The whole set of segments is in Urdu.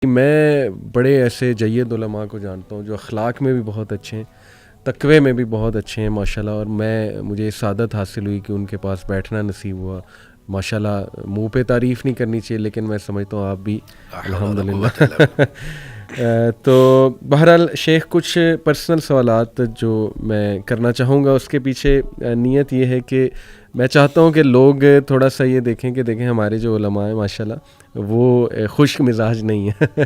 میں بڑے ایسے جید علماء کو جانتا ہوں جو اخلاق میں بھی بہت اچھے ہیں، تقوی میں بھی بہت اچھے ہیں ماشاءاللہ، اور مجھے سعادت حاصل ہوئی کہ ان کے پاس بیٹھنا نصیب ہوا ماشاءاللہ۔ منہ پہ تعریف نہیں کرنی چاہیے لیکن میں سمجھتا ہوں آپ بھی الحمدللہ۔ تو بہرحال شیخ، کچھ پرسنل سوالات جو میں کرنا چاہوں گا، اس کے پیچھے نیت یہ ہے کہ میں چاہتا ہوں کہ لوگ تھوڑا سا یہ دیکھیں کہ ہمارے جو علماء ہیں ماشاءاللہ وہ خشک مزاج نہیں ہے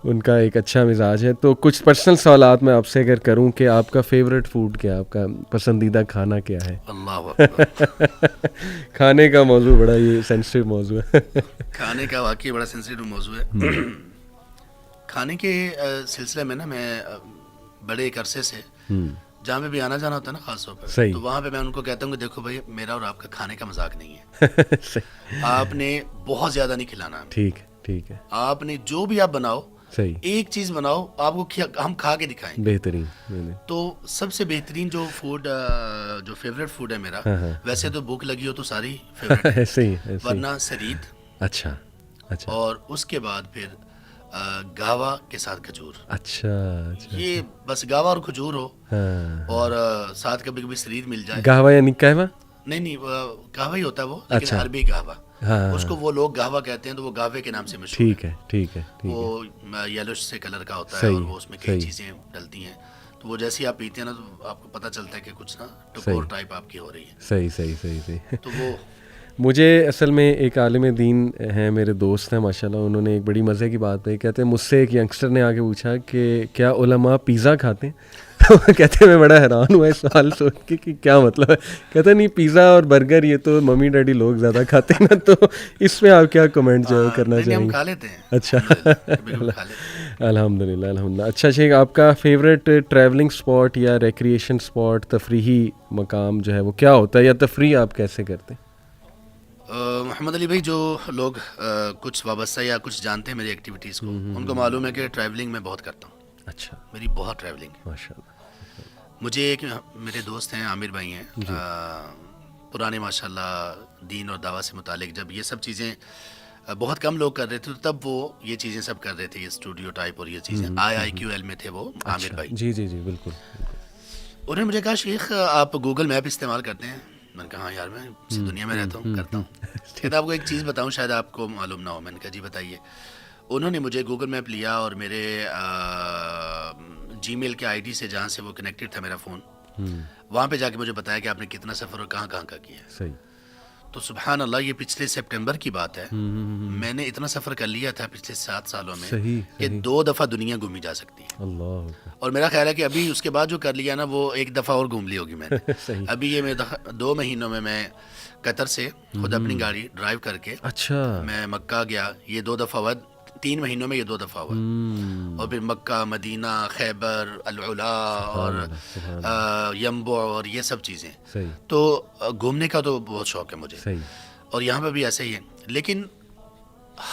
ان کا ایک اچھا مزاج ہے۔ تو کچھ پرسنل سوالات میں آپ سے اگر کروں کہ آپ کا فیوریٹ فوڈ کیا ہے، آپ کا پسندیدہ کھانا کیا ہے؟ اللہ اکبر۔ کھانے کا موضوع بڑا یہ سینسٹیو موضوع ہے۔ کھانے کا واقعی بڑا سینسیٹیو موضوع ہے۔ کھانے کے سلسلے میں نا میں بڑے ایک عرصے سے جہاں پہ بھی آنا جانا ہوتا ہے نا خاص طور پر، تو وہاں پہ میں ان کو کہتا ہوں کہ دیکھو بھائی، میرا اور آپ کا کھانے کا مذاق نہیں ہے، آپ نے بہت زیادہ نہیں کھلانا، ٹھیک ہے، آپ نے جو بھی آپ بناؤ صحیح، ایک چیز بناؤ، آپ کو ہم کھا کے دکھائیں گے بہترین۔ تو سب سے بہترین جو فوڈ، جو فیوریٹ فوڈ ہے میرا، ویسے تو بھوک لگی ہو تو ساری فیوریٹ ہے، صحیح، ورنہ سرید، اچھا، اور اس کے بعد پھر گاوا کے ساتھ کھجور، اچھا، یہ بس گاوا اور کھجور ہو، اور ساتھ کبھی کبھی سرید مل جائے۔ گاوا یعنی قہوہ؟ نہیں، گاوا ہی ہوتا ہے وہ، لیکن عربی گاوا، اس کو وہ لوگ گاوا کہتے ہیں، تو وہ گاوے کے نام سے مشہور ہے۔ ٹھیک ہے، وہ یلوش سے کلر کا ہوتا ہے، اور وہ اس میں کئی چیزیں ڈلتی ہیں، تو وہ جیسے آپ پیتے ہیں نا تو آپ کو پتہ چلتا ہے کہ کچھ نا ٹکور ٹائپ آپ کی ہو رہی ہے۔ صحیح۔ تو وہ مجھے اصل میں ایک عالم دین ہیں، میرے دوست ہیں ماشاءاللہ، انہوں نے ایک بڑی مزے کی بات ہے، کہتے ہیں مجھ سے ایک ینگسٹر نے آ کے پوچھا کہ کیا علماء پیزا کھاتے ہیں؟ تو کہتے ہیں میں بڑا حیران ہوا اس سوال سوچ کے کہ کیا مطلب ہے۔ کہتے ہیں نہیں، پیزا اور برگر یہ تو ممی ڈیڈی لوگ زیادہ کھاتے ہیں نا، تو اس میں آپ کیا کمنٹ جو کرنا چاہیں گے؟ ہم کھا لیتے ہیں۔ اچھا، الحمدللہ۔ الحمدللہ۔ اچھا شیخ، آپ کا فیوریٹ ٹریولنگ اسپاٹ یا ریکریشن اسپاٹ، تفریحی مقام جو ہے وہ کیا ہوتا ہے، یا تفریح آپ کیسے کرتے ہیں؟ محمد علی بھائی، جو لوگ کچھ وابستہ یا کچھ جانتے ہیں میری ایکٹیویٹیز کو، ان کو معلوم ہے کہ ٹریولنگ میں بہت کرتا ہوں۔ اچھا، میری بہت ٹریولنگ ہے۔ ماشاءاللہ۔ مجھے ایک میرے دوست ہیں، عامر بھائی ہیں، پرانے ماشاءاللہ دین اور دعوت سے متعلق جب یہ سب چیزیں بہت کم لوگ کر رہے تھے، تب وہ یہ چیزیں سب کر رہے تھے، یہ اسٹوڈیو ٹائپ اور یہ چیزیں IIQL میں تھے وہ عامر بھائی۔ جی بالکل۔ انہوں نے مجھے کہا شیخ آپ گوگل میپ استعمال کرتے ہیں؟ میں نے کہا ہاں یار، میں اسی دنیا میں رہتا ہوں، کرتا ہوں۔ کہتا آپ کو ایک چیز بتاؤں، شاید آپ کو معلوم نہ ہو۔ میں نے کہا جی بتائیے۔ انہوں نے مجھے گوگل میپ لیا اور میرے جی میل کے ID سے، جہاں سے وہ کنیکٹڈ تھا میرا فون، وہاں پہ جا کے مجھے بتایا کہ آپ نے کتنا سفر اور کہاں کا کیا ہے۔ صحیح۔ تو سبحان اللہ، یہ پچھلے سپٹمبر کی بات ہے، میں نے اتنا سفر کر لیا تھا پچھلے 7 سالوں میں کہ 2 دفعہ دنیا گھومی جا سکتی ہے۔ اللہ، اور میرا خیال ہے کہ ابھی اس کے بعد جو کر لیا نا، وہ 1 دفعہ اور گھوم لی ہوگی میں نے۔ ابھی یہ 2 مہینوں میں قطر سے خود اپنی گاڑی ڈرائیو کر کے میں مکہ گیا، یہ 2 دفعہ ہوا، 3 مہینوں میں یہ 2 دفعہ ہوا، اور پھر مکہ، مدینہ، خیبر، العلا اور ینبع اور یہ سب چیزیں۔ تو گھومنے کا تو بہت شوق ہے مجھے، اور یہاں پہ بھی ایسے ہی ہے۔ لیکن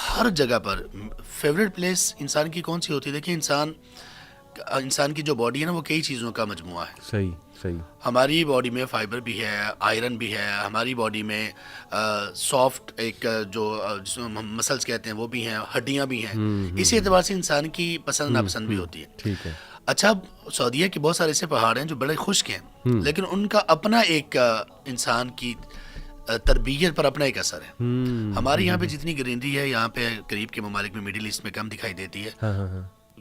ہر جگہ پر فیوریٹ پلیس انسان کی کون سی ہوتی ہے؟ دیکھیں، انسان کی جو باڈی ہے نا، وہ کئی چیزوں کا مجموعہ ہے۔ صحیح۔ ہماری باڈی میں فائبر بھی ہے، آئرن بھی ہے، ہماری باڈی میں سافٹ ایک جو جس میں ہم مسلس کہتے ہیں وہ بھی ہیں، ہڈیاں بھی ہیں۔ اسی اعتبار سے انسان کی پسند ناپسند بھی ہوتی ہے۔ ٹھیک ہے۔ اچھا، سعودیہ کے بہت سارے ایسے پہاڑ ہیں جو بڑے خشک ہیں، لیکن ان کا اپنا ایک انسان کی تربیت پر اپنا ایک اثر ہے۔ ہمارے یہاں پہ جتنی گرینری ہے، یہاں پہ قریب کے ممالک میں، مڈل ایسٹ میں کم دکھائی دیتی ہے۔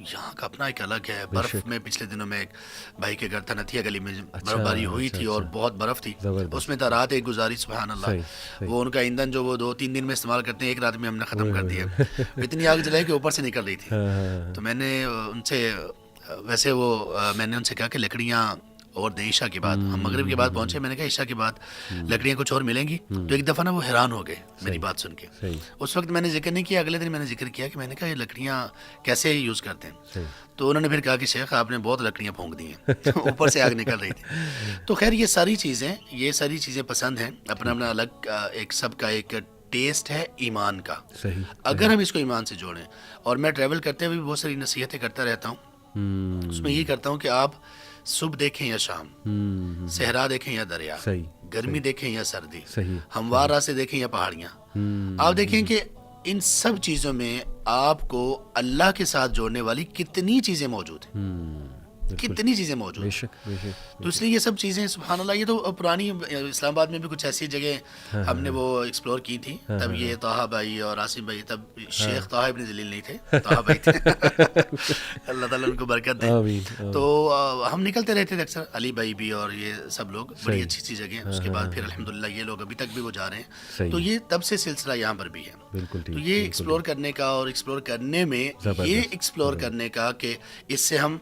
یہاں کا اپنا ایک الگ ہے۔ برف میں پچھلے دنوں میں ایک بھائی کے گھر تھا نتھیا گلی میں، برف باری ہوئی تھی اور بہت برف تھی، اس میں تو رات ایک گزاری، سبحان اللہ۔ وہ ان کا ایندھن جو وہ 2-3 دن میں استعمال کرتے ہیں، ایک رات میں ہم نے ختم کر دیا۔ اتنی آگ جلائی کہ اوپر سے نکل رہی تھی۔ تو میں نے ان سے ویسے میں نے ان سے کہا کہ لکڑیاں اور عشاء کے بعد، ہم مغرب کے بعد پہنچے، میں نے کہا عشاء کے بعد لکڑیاں کچھ اور ملیں گی؟ تو ایک دفعہ نا وہ حیران ہو گئے میری بات سن کے۔ اس وقت میں نے ذکر نہیں کیا، اگلے دن میں نے ذکر کیا کہ میں نے کہا یہ لکڑیاں کیسے یوز کرتے ہیں؟ تو انہوں نے پھر کہا کہ شیخ آپ نے بہت لکڑیاں پھونک دی ہیں، اوپر سے آگ نکل رہی تھی۔ تو خیر، یہ ساری چیزیں پسند ہیں، اپنا اپنا الگ ایک سب کا ایک ٹیسٹ ہے ایمان کا۔ اگر ہم اس کو ایمان سے جوڑیں، اور میں ٹریول کرتے ہوئے بھی بہت ساری نصیحتیں کرتا رہتا ہوں، اس میں یہ کرتا ہوں کہ آپ صبح دیکھیں یا شام، صحرا دیکھیں یا دریا، گرمی دیکھیں یا سردی، ہموار راستے دیکھیں یا پہاڑیاں، آپ دیکھیں کہ ان سب چیزوں میں آپ کو اللہ کے ساتھ جوڑنے والی کتنی چیزیں موجود ہیں، کتنی چیزیں موجود بے ہیں. شک بے شک. تو اس لیے یہ سب چیزیں سبحان اللہ، یہ تو پرانی اسلام آباد میں بھی کچھ ایسی جگہ ہم نے وہ ایکسپلور کی تھی. تب یہ طه بھائی اور عاصم بھائی، تب شیخ طه ابن جلیل نہیں تھے، طه بھائی تھے. اللہ تعالیٰ ان کو برکت دے. آمین. تو ہم نکلتے رہتے تھے اکثر، علی بھائی بھی اور یہ سب لوگ، بڑی اچھی اچھی جگہ. اس کے بعد پھر الحمدللہ یہ لوگ ابھی تک بھی وہ جا رہے ہیں. تو یہ تب سے سلسلہ یہاں پر بھی ہے. بالکل تو ٹھیک. یہ ایکسپلور کرنے کا اور ایکسپلور کرنے میں یہ ایکسپلور کرنے کا کہ اس سے ہم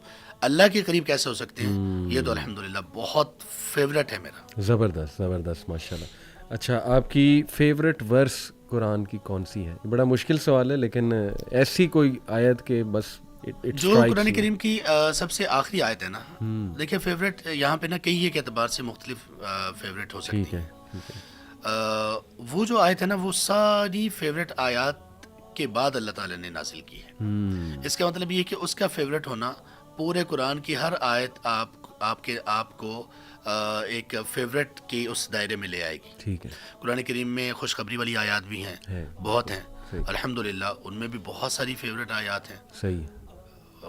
اللہ کے قریب کیسے ہو سکتے ہیں، یہ تو الحمدللہ بہت فیوریٹ ہے میرا. زبردست زبردست ماشاء اللہ. اچھا، آپ کی فیوریٹ ورس قرآن کی کون سی ہے؟ بڑا مشکل سوال ہے، لیکن ایسی کوئی آیت کے بس جو قرآن کریم کی سب سے آخری آیت ہے نا، دیکھیں فیوریٹ یہاں پہ نا کئی ایک اعتبار سے مختلف فیوریٹ ہو سکتی ہے. وہ جو آیت ہے نا، وہ ساری فیوریٹ آیات کے بعد اللہ تعالیٰ نے نازل کی ہے. اس کا مطلب یہ کہ اس کا فیوریٹ ہونا، پورے قرآن کی ہر آیت آپ کو ایک فیوریٹ کے اس دائرے میں لے آئے گی. ٹھیک ہے. قرآن کریم میں خوشخبری والی آیات بھی ہیں، بہت ہیں الحمدللہ. ان میں بھی بہت ساری فیوریٹ آیات ہیں. صحیح.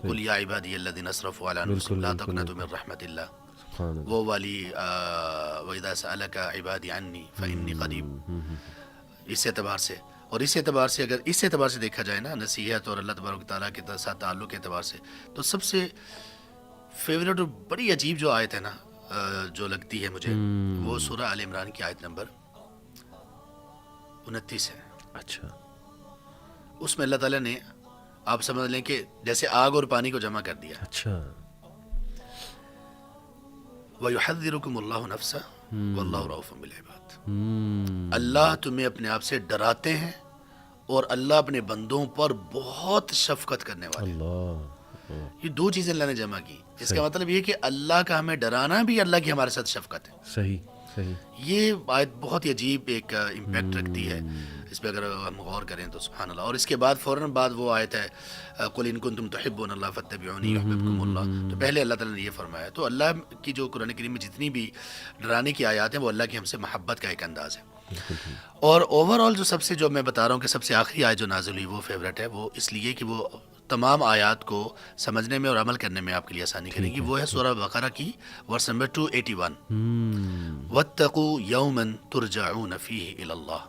قل یا عبادی الذین اسرفوا علی انفسہم لا تقنطوا من رحمت اللہ، وہ والی وَإِذَا سَأَلَكَ عِبَادِي عَنِّي فَإِنِّي قَرِيبٌ. اس اعتبار سے، اور اس اعتبار سے اگر اس اعتبار سے دیکھا جائے نا، نصیحت اور اللہ تبارک و تعالیٰ کے ساتھ تعلق کے اعتبار سے، تو سب سے فیوریٹ اور بڑی عجیب جو آیت ہے نا، جو لگتی ہے مجھے، وہ سورہ آل عمران کی آیت نمبر 29 ہے. اچھا. اس میں اللہ تعالیٰ نے، آپ سمجھ لیں کہ جیسے آگ اور پانی کو جمع کر دیا. اچھا. وَيُحَذِّرُكُمُ اللَّهُ نَفْسَهُ وَاللَّهُ رَءُوفٌ بِالْعِبَادِ. اللہ تمہیں اپنے آپ سے ڈراتے ہیں، اور اللہ اپنے بندوں پر بہت شفقت کرنے والے ہیں. اللہ. یہ دو چیزیں اللہ نے جمع کی. اس کا مطلب یہ کہ اللہ کا ہمیں ڈرانا بھی اللہ کی ہمارے ساتھ شفقت ہے. صحیح صحیح. یہ آیت بہت ہی عجیب ایک امپیکٹ رکھتی ہے. اس پہ اگر ہم غور کریں تو سبحان اللہ. اور اس کے بعد فوراً بعد وہ آیت ہے قُلْ إِن كُنتُمْ تُحِبُّونَ اللَّهَ فَاتَّبِعُونِي يُحْبِبْكُمُ اللَّهُ. تو پہلے اللہ تعالیٰ نے یہ فرمایا. تو اللہ کی جو قرآن کریم میں جتنی بھی ڈرانے کی آیات ہیں، وہ اللہ کی ہم سے محبت کا ایک انداز ہے. اور اوور آل جو سب سے، جو میں بتا رہا ہوں کہ سب سے آخری آیت جو نازل ہوئی، وہ فیوریٹ ہے. وہ اس لیے کہ وہ تمام آیات کو سمجھنے میں اور عمل کرنے میں آپ کے لیے آسانی کرے گی. وہ ہے سورہ بقرہ کی ورس نمبر 281. وَاتَّقُوا يَوْمًا تُرْجَعُونَ فِيهِ إِلَى اللَّهِ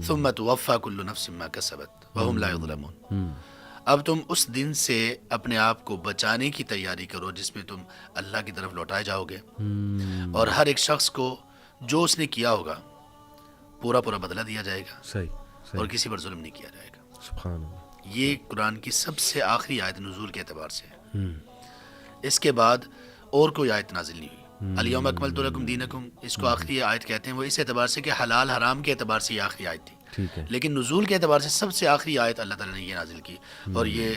ثُمَّ تُوَفَّى كُلُّ نَفْسٍ مَا كَسَبَتْ وَهُمْ لَا يُظْلَمُونَ. اب تم اس دن سے اپنے آپ کو بچانے کی تیاری کرو جس میں تم اللہ کی طرف لوٹائے جاؤ گے، اور ہر ایک شخص کو جو اس نے کیا ہوگا پورا پورا بدلہ دیا جائے گا. صحیح. اور کسی پر ظلم نہیں کیا جائے گا. سبحان اللہ. یہ قرآن کی سب سے آخری آیت نزول کے اعتبار سے ہے. اس کے بعد اور کوئی آیت نازل نہیں ہوئی. الیوم اکملت لکم دینکم، اس کو آخری آیت کہتے ہیں. وہ اس اعتبار سے کہ حلال حرام کے اعتبار سے یہ آخری آیت تھی. ٹھیک ہے. لیکن نزول کے اعتبار سے سب سے آخری آیت اللہ تعالیٰ نے یہ نازل کی. اور یہ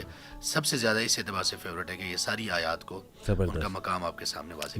سب سے زیادہ اس اعتبار سے فیوریٹ ہے کہ یہ ساری آیات کو ان کا مقام آپ کے سامنے واضح